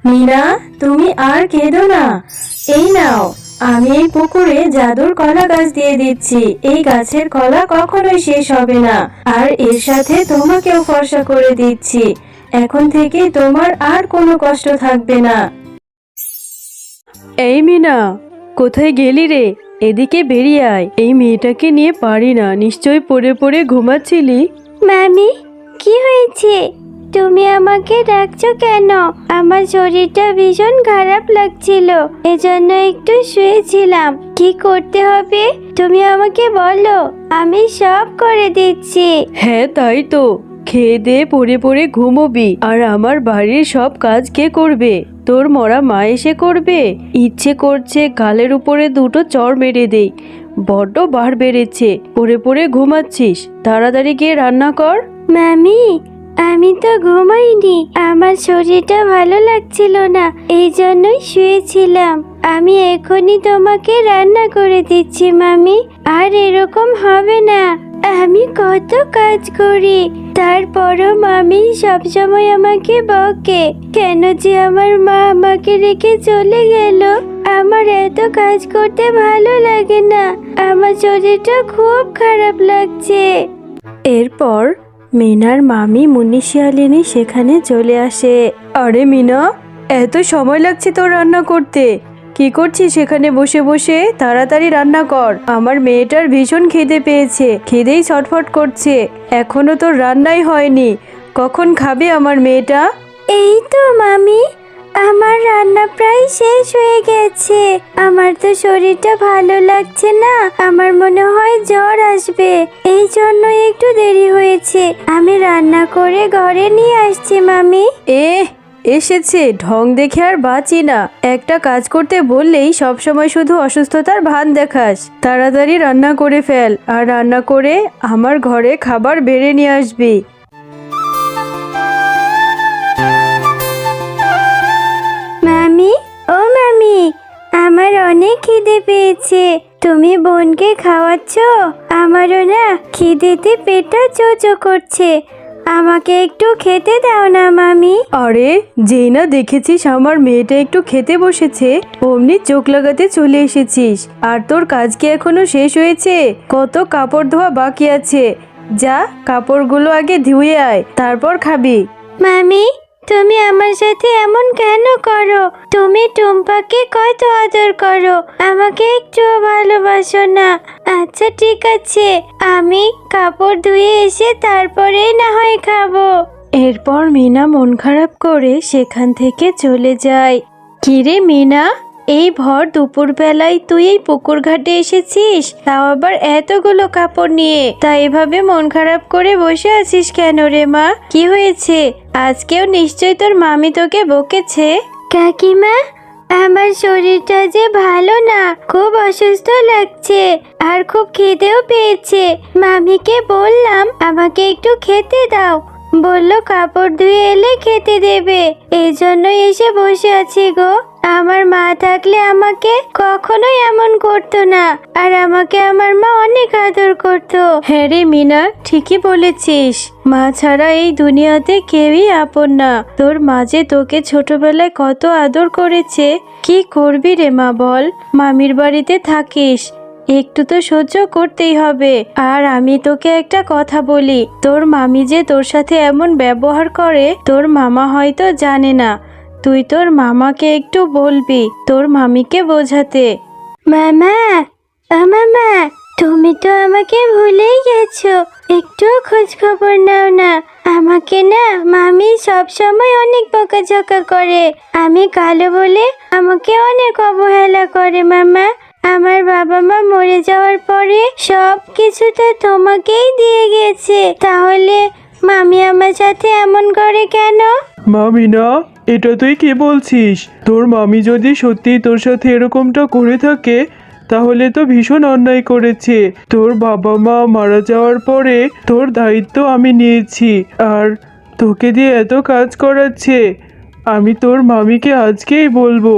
মিনা, তুমি আর কেঁদো না। এই নাও, আমি এই পুকুরে জাদুর কলা গাছ দিয়ে দিচ্ছি। এই গাছের কলা কখনোই শেষ হবে না। আর এর সাথে তোমাকেও ফর্সা করে দিচ্ছি। এখন থেকে তোমার আর কোনো কষ্ট থাকবে না। এই মিনা, কোথায় গেলি রে? এদিকে বেরিয়ে আয়। এই মেয়েটাকে নিয়ে পারি না, নিশ্চয়ই পড়ে পড়ে ঘুমাচ্ছিলি। মামি, কি হয়েছে? তুমি আমাকে ডাকছো কেন? আমার শরীরটা ভীষণ খারাপ লাগছিল, এজন্য একটু শুয়েছিলাম। কি করতে হবে তুমি আমাকে বলো, আমি সব করে দিচ্ছি। হ্যাঁ, তাই তো। খেয়ে দে, পড়ে পড়ে ঘুমোবি। আর আমার বাড়ির সব কাজ কে করবে? তোর মরা মা এসে করবে? ইচ্ছে করছে গালের উপরে দুটো চড় মেরে দেই। বড্ড বার বেড়েছে, পড়ে পড়ে ঘুমাচ্ছিস। তাড়াতাড়ি গিয়ে রান্না কর। মামি, আমি তো ঘুমাইনি, আমার শরীরটা ভালো লাগছিল না, এই জন্যই শুয়েছিলাম। আমি এখনই তোমাকে রান্না করে দিচ্ছি মামি। আর এরকম হবে না। আমি কত কাজ করি, তারপরও মামি সবসময় আমাকে বকে কেন যে আমার মা আমাকে রেখে চলে গেল। আমার এত কাজ করতে ভালো লাগে না, আমার শরীরটা খুব খারাপ লাগছে। এরপর মিনার মামি মুন্নিশিয়ালিনী সেখানে চলে আসে। আরে মিনা, এত সময় লাগছে তোর রান্না করতে? কি করছিস সেখানে বসে বসে? তাড়াতাড়ি রান্না কর। আমার মেয়েটার ভীষণ খিদে পেয়েছে, খিদেই ছটফট করছে। এখনো তোর রান্নাই হয়নি। কখন খাবে আমার মেয়েটা? এই তো মামি, আমার রান্না প্রায় শেষ হয়ে গেছে। আমার তো শরীরটা ভালো লাগছে না, আমার মনে হয় জ্বর আসবে, এই জন্য একটু দেরি হয়েছে। আমি রান্না করে ঘরে নিয়ে আসছি মামি। এসেছে, ঢং দেখে আর বাঁচি না। একটা কাজ করতে বললেই সবসময় শুধু অসুস্থতার ভান দেখাস। তাড়াতাড়ি রান্না করে ফেল, আর রান্না করে আমার ঘরে খাবার বেড়ে নিয়ে আসবি। মামি, ও মামি, আমার অনেক খিদে পেয়েছে, তুমি বোনকে খাওয়াচ্ছ? আমারও না খিদেতে পেটটা চোচো করছে, আমাকে একটু খেতে দাও না মামি। আরে, যেই না দেখেছিস আমার মেয়েটা একটু খেতে বসেছে, অমনি চোখ লাগাতে চলে এসেছিস। আর তোর কাজ কি এখনো শেষ হয়েছে? কত কাপড় ধোয়া বাকি আছে। যা, কাপড়গুলো আগে ধুয়ে আয়, তারপর খাবি। মামি, তুমি আমার সাথে এমন কেন করো? তুমি টুম্পাকে কত আদর করো, আমাকে একটুও ভালোবাসো না। আচ্ছা ঠিক আছে, আমি কাপড় ধুয়ে এসে তারপরেই না হয় খাবো। এরপর মিনা মন খারাপ করে সেখান থেকে চলে যায়। কিরে মিনা, এই ভর দুপুর বেলায় তুই এই পুকুর ঘাটে এসেছিস, তাও আবার এতগুলো কাপড় নিয়ে। তা এভাবে মন খারাপ করে বসে আছিস কেন রে মা? কি হয়েছে? আজকেও নিশ্চয়ই তোর মামি তোকে বকেছে। কাকিমা, আমার শরীরটা যে ভালো না, খুব অসুস্থ লাগছে আর খুব খিদেও পেয়েছে। মামিকে বললাম আমাকে একটু খেতে দাও, বললো কাপড় ধুয়ে এলে খেতে দেবে, এই জন্যই এসে বসে আছি গো। আমার মা থাকলে আমাকে কখনোই এমন করতো না, আর আমাকে আমার মা অনেক আদর করতো। হ্যাঁ রে মিনা, ঠিকই বলেছিস। মা ছাড়া এই দুনিয়াতে কেউই আপন না। তোর মা যে তোকে ছোটবেলায় কত আদর করেছে। কি করবি রে মা বল? মামির বাড়িতে থাকিস, একটু তো সহ্য করতেই হবে। আর আমি তোকে একটা কথা বলি, তোর মামি যে তোর সাথে এমন ব্যবহার করে তোর মামা হয়তো জানে না। তুই তোর মামাকে একটু বলবি তোর মামিকে বোঝাতে। মামা, ও মামা, তুমি তো আমাকে ভুলেই গেছো, একটু খোঁজ খবর নাও না। আমাকে না মামি সব সময় অনেক বকাঝকা করে, আমি কালো বলে আমাকে অনেক অবহেলা করে। মামা, আমার বাবা মা মরে যাওয়ার পরে সব কিছু তো তোমাকেই দিয়ে গেছে, তাহলে মামি আমার সাথে এমন করে কেন? মামিনা, এটা তুই কি বলছিস? তোর মামি যদি সত্যি তোর সাথে এরকমটা করে থাকে তাহলে তো ভীষণ অন্যায় করেছে। তোর বাবা মা মারা যাওয়ার পরে তোর দায়িত্ব আমি নিয়েছি, আর তোকে দিয়ে এত কাজ করাচ্ছে। আমি তোর মামিকে আজকেই বলবো।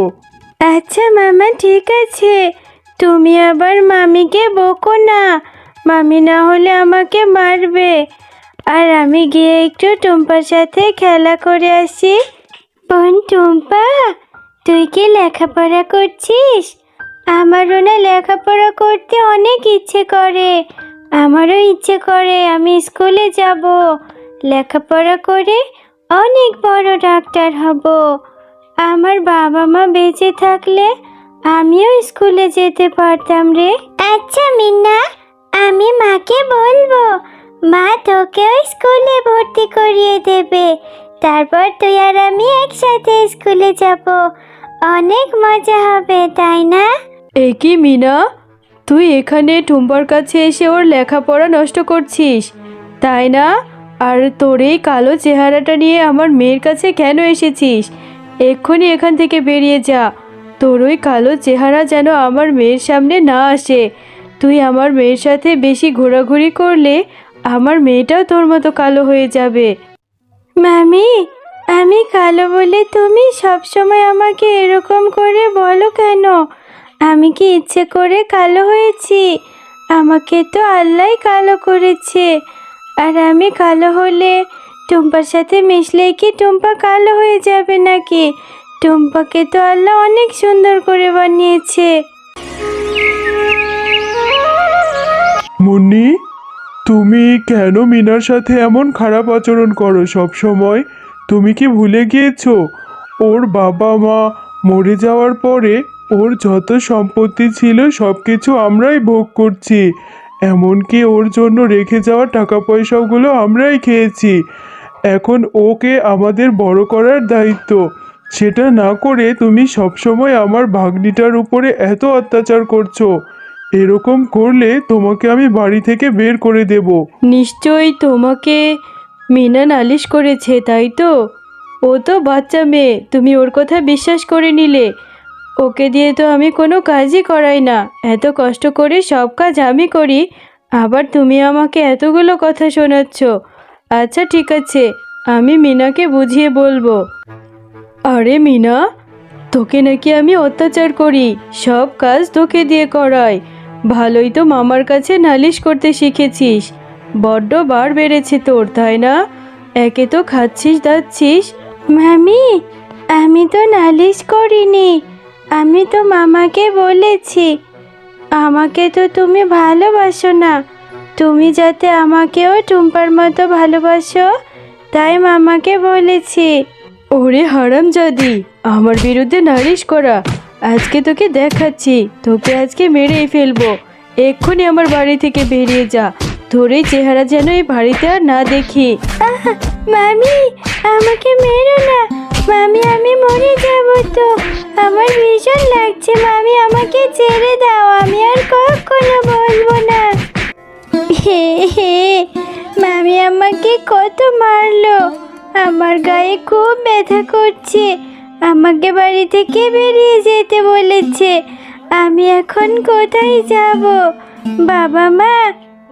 আচ্ছা মামা, ঠিক আছে, তুমি আবার মামিকে বকো না, মামি না হলে আমাকে মারবে। আর আমি গিয়ে একটু টুম্পার সাথে খেলা করে আসি। বোন টুম্পা, তুই কি লেখাপড়া করছিস? আমারও না লেখাপড়া করতে অনেক ইচ্ছে করে। আমারও ইচ্ছে করে আমি স্কুলে যাব, লেখাপড়া করে অনেক বড় ডাক্তার হব। আমার বাবা মা বেঁচে থাকলে আমিও স্কুলে যেতে পারতাম রে। আচ্ছা মিন্না, আমি মাকে বলবো, মা তোকেও স্কুলে ভর্তি করিয়ে দেবে। তারপর তুই আর আমি একসাথে স্কুলে যাব, অনেক মজা হবে, তাই না? এ কি মিনা, তুই এখানে টুম্পার কাছে এসে ওর লেখাপড়া নষ্ট করছিস, তাই না? আর তোর এই কালো চেহারাটা নিয়ে আমার মেয়ের কাছে কেন এসেছিস? এক্ষুনি এখান থেকে বেরিয়ে যা। তোর ওই কালো চেহারা যেন আমার মেয়ের সামনে না আসে। তুই আমার মেয়ের সাথে বেশি ঘোরাঘুরি করলে আমার মেয়েটাও তোর মতো কালো হয়ে যাবে। মামি, আমি কালো বলে তুমি সবসময় আমাকে এরকম করে বলো কেন? আমি কি ইচ্ছে করে কালো হয়েছি? আমাকে তো আল্লাহই কালো করেছে। আর আমি কালো হলে টুম্পার সাথে মিশলে কি টুম্পা কালো হয়ে যাবে নাকি? টুম্পাকে তো আল্লাহ অনেক সুন্দর করে বানিয়েছে। মুন্নি, তুমি কেন মিনার সাথে এমন খারাপ আচরণ করো সব সময়? তুমি কি ভুলে গিয়েছো ওর বাবা মা মরে যাওয়ার পরে ওর যত সম্পত্তি ছিল সব কিছু আমরাই ভোগ করছি। এমনকি ওর জন্য রেখে যাওয়া টাকা পয়সাগুলো আমরাই খেয়েছি। এখন ওকে আমাদের বড় করার দায়িত্ব। সেটা না করে তুমি সবসময় আমার ভাগ্নিটার উপরে এত অত্যাচার করছো। এরকম করলে তোমাকে আমি বাড়ি থেকে বের করে দেব। নিশ্চয়ই তোমাকে মিনা নালিশ করেছে, তাই তো? ও তো বাচ্চা মেয়ে, তুমি ওর কথা বিশ্বাস করে নিলে। ওকে দিয়ে তো আমি কোনো কাজই করাই না, এত কষ্ট করে সব কাজ আমি করি, আবার তুমি আমাকে এতগুলো কথা শোনাচ্ছ। আচ্ছা ঠিক আছে, আমি মিনাকে বুঝিয়ে বলবো। আরে মিনা, তোকে নাকি আমি অত্যাচার করি, সব কাজ তোকে দিয়ে করাই। ভালোই তো মামার কাছে নালিশ করতে শিখেছিস। বড্ড বার বেড়েছে তোর, তাই না? একে তো খাচ্ছিস দাচ্ছিস। মামি, আমি তো নালিশ করিনি, আমি তো মামাকে বলেছি আমাকে তো তুমি ভালোবাসো না, তুমি যাতে আমাকেও টুম্পার মতো ভালোবাসো, তাই মামাকে বলেছি। ওরে হারামজাদি, আমার বিরুদ্ধে নালিশ করা! আজকে তোকে দেখাচ্ছি, তোকে আজকে মেরেই ফেলবো। এক্ষুনি আমার বাড়ি থেকে বেরিয়ে যা, তোর এই চেহারা যেন এই বাড়িতে আর না দেখি। মামি, আমাকে মেরো না মামি, আমি মরে যাব তো। আমার ভীষণ লাগছে মামি, আমাকে ছেড়ে দাও, আমি আর কখনো বলবো না। হে হে, মামি আমাকে কত মারলো, আমার গায়ে খুব ব্যথা করছে। আমাকে বাড়ি থেকে বেরিয়ে যেতে বলেছে। আমি এখন কোথায় যাব? বাবা মা,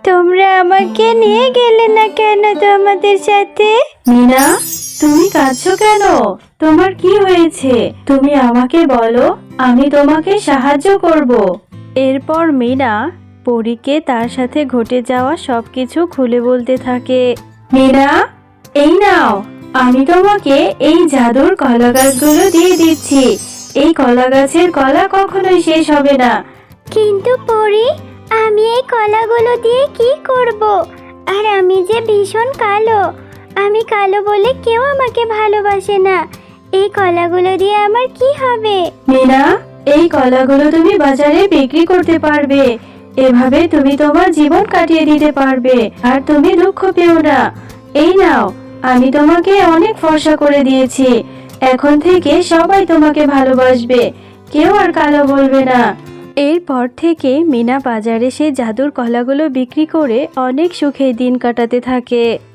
তোমরা আমাকে নিয়ে গেলে না কেন তোমাদের সাথে? মিনা, তুমি কাঁদছো কেন? তোমার কি হয়েছে? তুমি আমাকে বলো, আমি তোমাকে সাহায্য করব। এরপর মিনা পরীকে তার সাথে ঘটে যাওয়া সবকিছু খুলে বলতে থাকে। মিনা, এই নাও, আমি তোমাকে এই জাদুর কলা গাছগুলো দিয়ে দিচ্ছি। এই কলা গাছের কলা কখনোই শেষ হবে না। কিন্তু পরি, আমি এই কলাগুলো দিয়ে কি করব? আর আমি যে ভীষণ কালো, আমি কালো বলে কেউ আমাকে ভালোবাসে না। এই কলাগুলো দিয়ে আমার কি হবে? মিনা, এই কলাগুলো তুমি বাজারে বিক্রি করতে পারবে। এভাবে তুমি তোমার জীবন কাটিয়ে দিতে পারবে, আর তুমি দুঃখ পেও না। এই নাও, আমি তোমাকে অনেক ফর্সা করে দিয়েছি। এখন থেকে সবাই তোমাকে ভালোবাসবে, কেউ আর কালো বলবে না। এরপর থেকে মিনা বাজারে সেই জাদুর কলাগুলো বিক্রি করে অনেক সুখে দিন কাটাতে থাকে।